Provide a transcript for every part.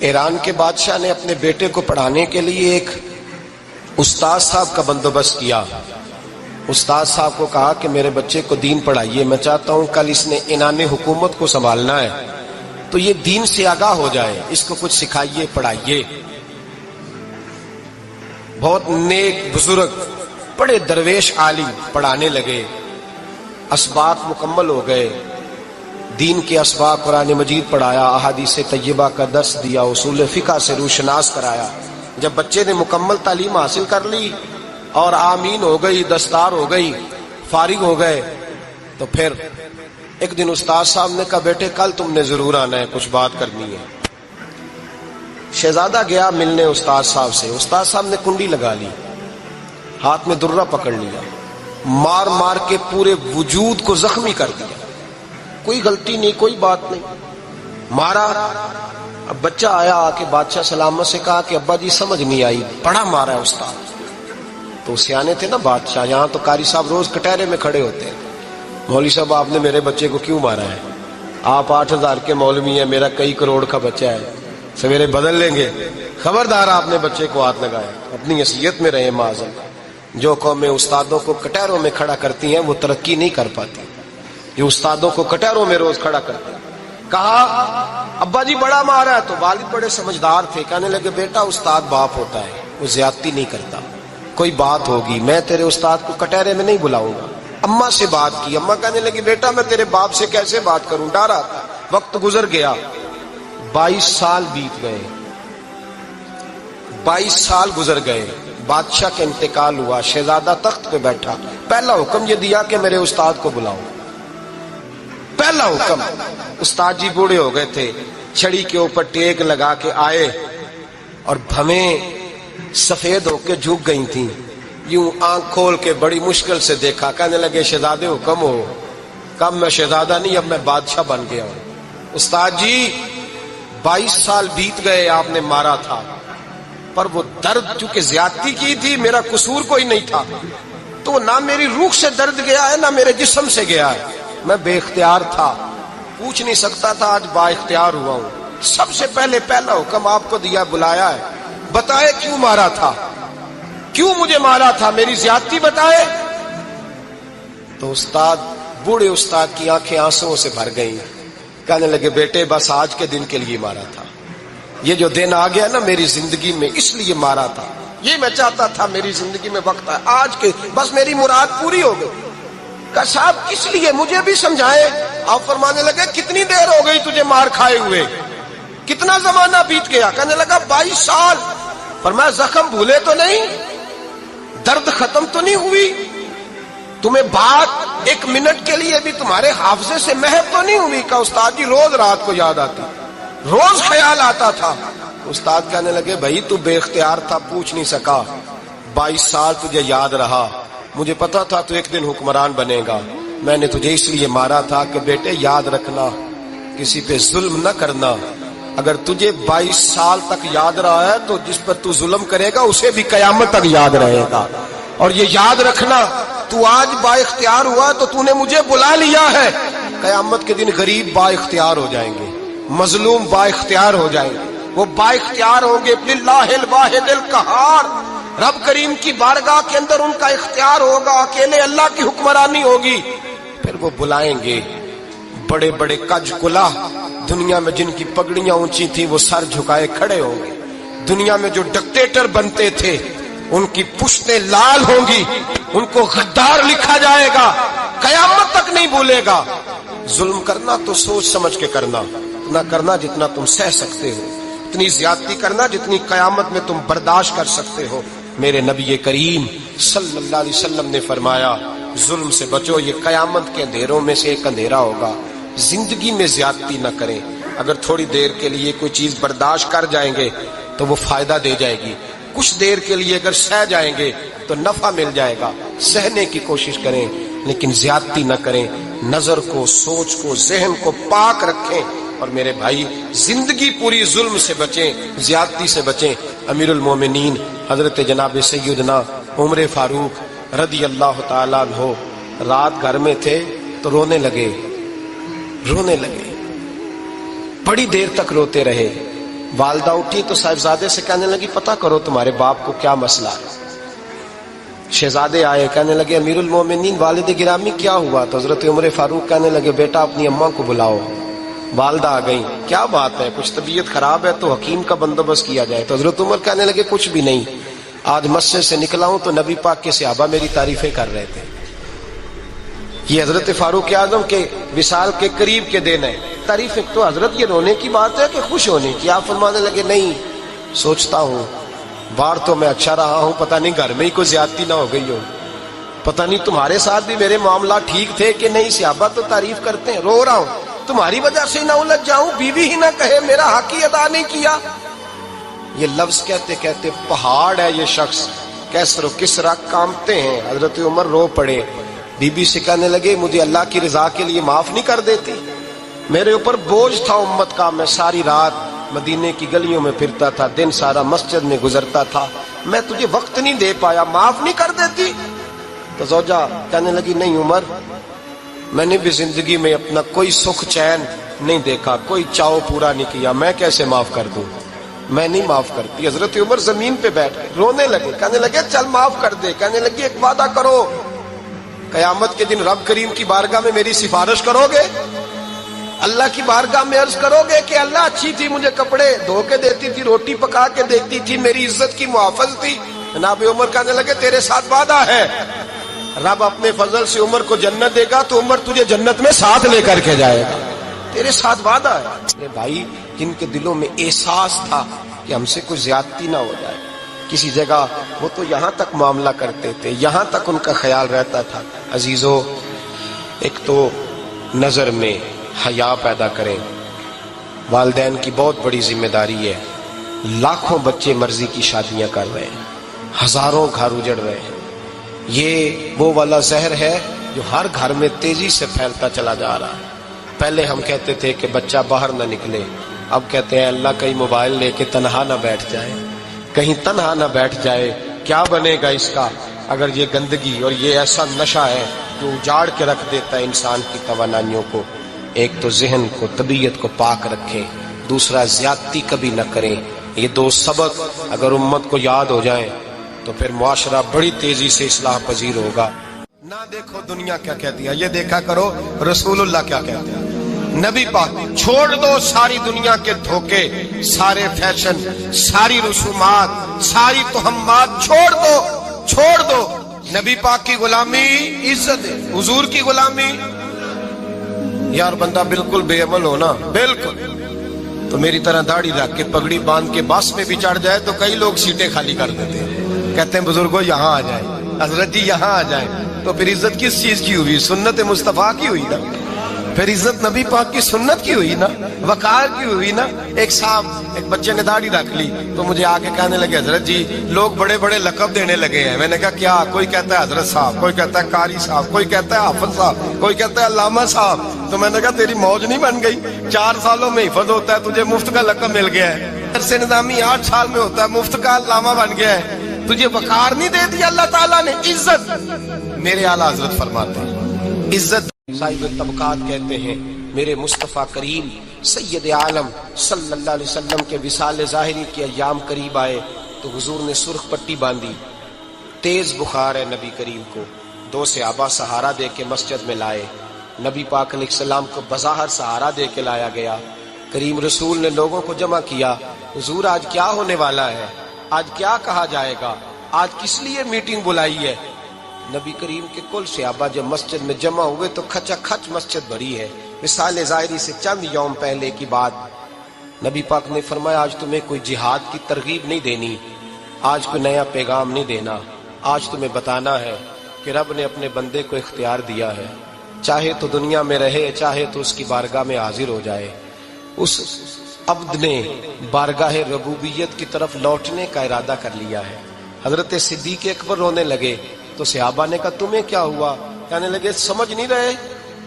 ایران کے بادشاہ نے اپنے بیٹے کو پڑھانے کے لیے ایک استاد صاحب کا بندوبست کیا. استاد صاحب کو کہا کہ میرے بچے کو دین پڑھائیے، میں چاہتا ہوں کل اس نے عنان حکومت کو سنبھالنا ہے تو یہ دین سے آگاہ ہو جائے، اس کو کچھ سکھائیے، پڑھائیے. بہت نیک بزرگ بڑے درویش عالم پڑھانے لگے، اسباق مکمل ہو گئے، دین کے اسباق قرآن مجید پڑھایا، احادیث طیبہ کا درس دیا، اصول فقہ سے روشناس کرایا. جب بچے نے مکمل تعلیم حاصل کر لی اور آمین ہو گئی، دستار ہو گئی، فارغ ہو گئے، تو پھر ایک دن استاد صاحب نے کہا بیٹے کل تم نے ضرور آنا ہے، کچھ بات کرنی ہے. شہزادہ گیا ملنے استاد صاحب سے. استاد صاحب نے کنڈی لگا لی، ہاتھ میں درہ پکڑ لیا، مار مار کے پورے وجود کو زخمی کر دیا. کوئی غلطی نہیں، کوئی بات نہیں، مارا. اب بچہ آیا آ کے بادشاہ سلامت سے کہا کہ ابا جی سمجھ نہیں آئی، بڑا مارا ہے استاد. تو سیانے تھے نا بادشاہ، یہاں تو قاری صاحب روز کٹہرے میں کھڑے ہوتے ہیں، مولوی صاحب آپ نے میرے بچے کو کیوں مارا ہے؟ آپ 8,000 کے مولوی ہیں، میرا کئی کروڑ کا بچہ ہے، سویرے بدل لیں گے. خبردار آپ نے بچے کو ہاتھ لگایا، اپنی حیثیت میں رہے معاذ. جو قومیں استادوں کو کٹہروں میں کھڑا کرتی ہیں وہ ترقی نہیں کر پاتی. جو استادوں کو کٹہروں میں روز کھڑا کرتے ہیں. کہا ابا جی بڑا مارا ہے، تو والد بڑے سمجھدار تھے، کہنے لگے بیٹا استاد باپ ہوتا ہے، وہ زیادتی نہیں کرتا، کوئی بات ہوگی میں تیرے استاد کو کٹہرے میں نہیں بلاؤں گا. اماں سے بات کی، اماں کہنے لگی بیٹا میں تیرے باپ سے کیسے بات کروں، ڈرا. وقت گزر گیا، 22 سال بیت گئے، 22 سال گزر گئے. بادشاہ کا انتقال ہوا، شہزادہ تخت پہ بیٹھا. پہلا حکم یہ دیا کہ میرے استاد کو بلاؤ. پہلا حکم. استاد جی بوڑھے ہو گئے تھے، چھڑی کے اوپر ٹیک لگا کے آئے اور بھویں سفید ہو کے جھک گئی تھیں. یوں آنکھ کھول کے بڑی مشکل سے دیکھا، کہنے لگے شہزادے حکم ہو. کم میں شہزادہ نہیں، اب میں بادشاہ بن گیا ہوں. استاد جی 22 سال بیت گئے، آپ نے مارا تھا، پر وہ درد چونکہ زیادتی کی تھی، میرا قصور کوئی نہیں تھا، تو نہ میری روح سے درد گیا ہے نہ میرے جسم سے گیا ہے. میں بے اختیار تھا، پوچھ نہیں سکتا تھا، آج با اختیار ہوا ہوں. سب سے پہلے پہلا حکم آپ کو دیا، بلایا ہے، بتائے کیوں مارا تھا، کیوں مجھے مارا تھا، میری زیادتی بتائے. تو استاد بوڑھے استاد کی آنکھیں آنسوؤں سے بھر گئیں. کہنے لگے بیٹے بس آج کے دن کے لیے مارا تھا، یہ جو دن آ گیا نا میری زندگی میں اس لیے مارا تھا، یہ میں چاہتا تھا میری زندگی میں وقت ہے، آج کے بس میری مراد پوری ہو گئی. کہ صاحب کس لیے، مجھے بھی سمجھائے. آپ فرمانے لگے کتنی دیر ہو گئی تجھے مار کھائے ہوئے، کتنا زمانہ بیت گیا. کہنے لگا 22 سال. فرمایا زخم بھولے تو نہیں، درد ختم تو نہیں ہوئی، تمہیں بات 1 منٹ کے لیے بھی تمہارے حافظے سے محو تو نہیں ہوئی. کہ استاد جی روز رات کو یاد آتی، روز خیال آتا تھا. استاد کہنے لگے بھائی تو بے اختیار تھا، پوچھ نہیں سکا، 22 سال تجھے یاد رہا، مجھے پتا تھا تو ایک دن حکمران بنے گا. میں نے تجھے اس لیے مارا تھا کہ بیٹے یاد رکھنا، کسی پہ ظلم نہ کرنا. اگر تجھے 22 سال تک یاد رہا ہے تو جس پر تو ظلم کرے گا اسے بھی قیامت تک یاد رہے گا. اور یہ یاد رکھنا تو آج با اختیار ہوا تو تو نے مجھے بلا لیا ہے، قیامت کے دن غریب با اختیار ہو جائیں گے، مظلوم با اختیار ہو جائیں گے. وہ با اختیار ہوں گے للہ الواحد القہار، رب کریم کی بارگاہ کے اندر ان کا اختیار ہوگا، اکیلے اللہ کی حکمرانی ہوگی. پھر وہ بلائیں گے بڑے بڑے کج کلا، دنیا میں جن کی پگڑیاں اونچی تھیں وہ سر جھکائے کھڑے ہوں گے. دنیا میں جو ڈکٹیٹر بنتے تھے ان کی پشتیں لال ہوں گی، ان کو غدار لکھا جائے گا، قیامت تک نہیں بھولے گا. ظلم کرنا تو سوچ سمجھ کے کرنا، اتنا کرنا جتنا تم سہ سکتے ہو، اتنی زیادتی کرنا جتنی قیامت میں تم برداشت کر سکتے ہو. میرے نبی کریم صلی اللہ علیہ وسلم نے فرمایا ظلم سے بچو، یہ قیامت کے اندھیروں میں سے ایک اندھیرا ہوگا. زندگی میں زیادتی نہ کریں. اگر تھوڑی دیر کے لیے کوئی چیز برداشت کر جائیں گے تو وہ فائدہ دے جائے گی، کچھ دیر کے لیے اگر سہ جائیں گے تو نفع مل جائے گا. سہنے کی کوشش کریں لیکن زیادتی نہ کریں. نظر کو، سوچ کو، ذہن کو پاک رکھیں. اور میرے بھائی زندگی پوری ظلم سے بچیں، زیادتی سے بچیں. امیر المومنین حضرت جناب سیدنا عمر فاروق رضی اللہ تعالیٰ عنہ رات گھر میں تھے تو رونے لگے، بڑی دیر تک روتے رہے. والدہ اٹھی تو صاحبزادے سے کہنے لگی پتہ کرو تمہارے باپ کو کیا مسئلہ ہے۔ شہزادے آئے، کہنے لگے امیر المومنین والد گرامی کیا ہوا؟ تو حضرت عمر فاروق کہنے لگے بیٹا اپنی اماں کو بلاؤ۔ والدہ آ گئی، کیا بات ہے؟ کچھ طبیعت خراب ہے تو حکیم کا بندوبست کیا جائے۔ تو حضرت عمر کہنے لگے کچھ بھی نہیں، آج مسجد سے نکلا ہوں تو نبی پاک کے صحابہ میری تعریفیں کر رہے تھے۔ یہ حضرت فاروق اعظم کے وصال کے قریب کے دن ہے۔ تعریفیں تو حضرت یہ رونے کی بات ہے کہ خوش ہونے کی؟ آپ فرمانے لگے نہیں، سوچتا ہوں باہر تو میں اچھا رہا ہوں، پتہ نہیں گھر میں ہی کوئی زیادتی نہ ہو گئی ہو، پتہ نہیں تمہارے ساتھ بھی میرے معاملات ٹھیک تھے کہ نہیں، صحابہ تو تعریف کرتے ہیں، رو رہا ہوں تمہاری وجہ سے نہ الجھ جاؤں، بیوی ہی نہ کہے میرا حق ہی ادا نہیں کیا۔ یہ لفظ کہتے کہتے پہاڑ ہے یہ شخص، کیسر و کسرا کانپتے ہیں۔ حضرت عمر رو پڑے، بی بی سے کہنے لگے مجھے اللہ کی رضا کے لیے معاف نہیں کر دیتی؟ میرے اوپر بوجھ تھا امت کا، میں ساری رات مدینے کی گلیوں میں پھرتا تھا، دن سارا مسجد میں گزرتا تھا، میں تجھے وقت نہیں دے پایا، معاف نہیں کر دیتی؟ تو زوجہ کہنے لگی نہیں عمر، میں نے بھی زندگی میں اپنا کوئی سکھ چین نہیں دیکھا، کوئی چاؤ پورا نہیں کیا، میں کیسے معاف کر دوں؟ میں نہیں معاف کرتی۔ حضرت عمر زمین پہ بیٹھ رونے لگے، کہنے لگے چل معاف کر دے۔ کہنے لگی ایک وعدہ کرو، قیامت کے دن رب کریم کی بارگاہ میں میری سفارش کرو گے؟ اللہ کی بارگاہ میں عرض کرو گے کہ اللہ اچھی تھی، مجھے کپڑے دھو کے دیتی تھی، روٹی پکا کے دیتی تھی، میری عزت کی محافظ تھی؟ جناب عمر کہنے لگے تیرے ساتھ وعدہ ہے، رب اپنے فضل سے عمر کو جنت دے گا تو عمر تجھے جنت میں ساتھ لے کر کے جائے گا، تیرے ساتھ وعدہ ہے۔ میرے بھائی جن کے دلوں میں احساس تھا کہ ہم سے کوئی زیادتی نہ ہو جائے کسی جگہ، وہ تو یہاں تک معاملہ کرتے تھے، یہاں تک ان کا خیال رہتا تھا۔ عزیزو، ایک تو نظر میں حیا پیدا کریں، والدین کی بہت بڑی ذمہ داری ہے۔ لاکھوں بچے مرضی کی شادیاں کر رہے ہیں، ہزاروں گھر اجڑ رہے ہیں، یہ وہ والا زہر ہے جو ہر گھر میں تیزی سے پھیلتا چلا جا رہا ہے۔ پہلے ہم کہتے تھے کہ بچہ باہر نہ نکلے، اب کہتے ہیں اللہ کہیں موبائل لے کے تنہا نہ بیٹھ جائے، کہیں تنہا نہ بیٹھ جائے، کیا بنے گا اس کا اگر یہ گندگی اور یہ ایسا نشہ ہے جو اجاڑ کے رکھ دیتا ہے انسان کی توانائیوں کو۔ ایک تو ذہن کو، طبیعت کو پاک رکھیں، دوسرا زیادتی کبھی نہ کریں۔ یہ دو سبق اگر امت کو یاد ہو جائیں تو پھر معاشرہ بڑی تیزی سے اصلاح پذیر ہوگا۔ نہ دیکھو دنیا کیا کہتی ہے، یہ دیکھا کرو رسول اللہ کیا کہتے ہیں۔ نبی پاک چھوڑ دو ساری دنیا کے دھوکے، سارے فیشن، ساری رسومات، ساری تہمات چھوڑ دو۔ نبی پاک کی غلامی عزت ہے، حضور کی غلامی۔ یار بندہ بالکل بے عمل ہونا، بالکل تو میری طرح داڑھی رکھ کے پگڑی باندھ کے بس میں بھی چڑھ جائے تو کئی لوگ سیٹیں خالی کر دیتے ہیں، کہتے ہیں بزرگوں یہاں آ جائیں، حضرت جی یہاں آ جائیں، تو پھر عزت کس چیز کی ہوئی؟ سنت مصطفیٰ کی ہوئی نا، پھر عزت نبی پاک کی سنت کی ہوئی نا، وقار کی ہوئی نا۔ ایک صاحب، ایک بچے نے داڑھی رکھ لی تو مجھے آ کے کہنے لگے حضرت جی لوگ بڑے بڑے لقب دینے لگے ہیں۔ میں نے کہا کیا؟ کوئی کہتا ہے حضرت صاحب، کوئی کہتا ہے قاری صاحب، کوئی کہتا ہے حافظ صاحب، کوئی کہتا ہے علامہ صاحب۔ تو میں نے کہا تیری موج نہیں بن گئی؟ 4 سالوں میں حفظ ہوتا ہے، تجھے مفت کا لقب مل گیا ہے، درس نظامی 8 سال میں ہوتا ہے، مفت کا علامہ بن گیا ہے، تجھے وقار نہیں دے دیا اللہ تعالیٰ نے؟ عزت، میرے اعلیٰ حضرت فرماتے ہیں عزت صاحب طبقات کہتے ہیں۔ میرے مصطفیٰ کریم سید عالم صلی اللہ علیہ وسلم کے وصال ظاہری کے ایام قریب آئے تو حضور نے سرخ پٹی باندھی، تیز بخار ہے نبی کریم کو، 2 صحابہ سہارا دے کے مسجد میں لائے، نبی پاک علیہ السلام کو بظاہر سہارا دے کے لایا گیا۔ کریم رسول نے لوگوں کو جمع کیا، حضور آج کیا ہونے والا ہے، آج کیا کہا جائے گا، آج کس لیے میٹنگ بلائی ہے؟ نبی کریم کے کل صحابہ جب مسجد میں جمع ہوئے تو کھچا کھچ مسجد بھری ہے۔ وصال ظاہری سے چند یوم پہلے کی بات، نبی پاک نے فرمایا آج تمہیں کوئی جہاد کی ترغیب نہیں دینی، آج کوئی نیا پیغام نہیں دینا، آج تمہیں بتانا ہے کہ رب نے اپنے بندے کو اختیار دیا ہے، چاہے تو دنیا میں رہے، چاہے تو اس کی بارگاہ میں حاضر ہو جائے۔ اس عبد نے بارگاہ ربوبیت کی طرف لوٹنے کا ارادہ کر لیا ہے۔ حضرت صدیق اکبر رونے لگے تو صحابہ نے کہا تمہیں کیا ہوا؟ کہنے لگے سمجھ نہیں رہے،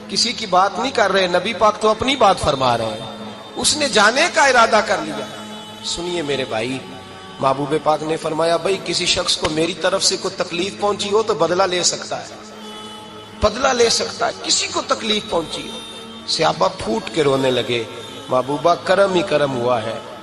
کسی کی بات نہیں کر رہے، نبی پاک تو اپنی بات فرما رہے ہیں، اس نے جانے کا ارادہ کر لیا۔ سنیے میرے بھائی، محبوب پاک نے فرمایا بھائی کسی شخص کو میری طرف سے کوئی تکلیف پہنچی ہو تو بدلہ لے سکتا ہے، بدلہ لے سکتا ہے، کسی کو تکلیف پہنچی ہو۔ صحابہ پھوٹ کے رونے لگے، محبوبہ کرم ہی کرم ہوا ہے،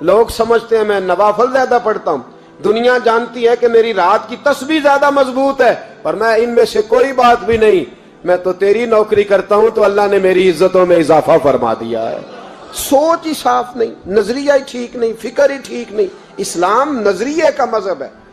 لوگ سمجھتے ہیں میں نوافل زیادہ پڑھتا ہوں، دنیا جانتی ہے کہ میری رات کی تسبیح زیادہ مضبوط ہے، پر میں ان میں سے کوئی بات بھی نہیں، میں تو تیری نوکری کرتا ہوں تو اللہ نے میری عزتوں میں اضافہ فرما دیا ہے۔ سوچ ہی صاف نہیں، نظریہ ہی ٹھیک نہیں، فکر ہی ٹھیک نہیں۔ اسلام نظریے کا مذہب ہے۔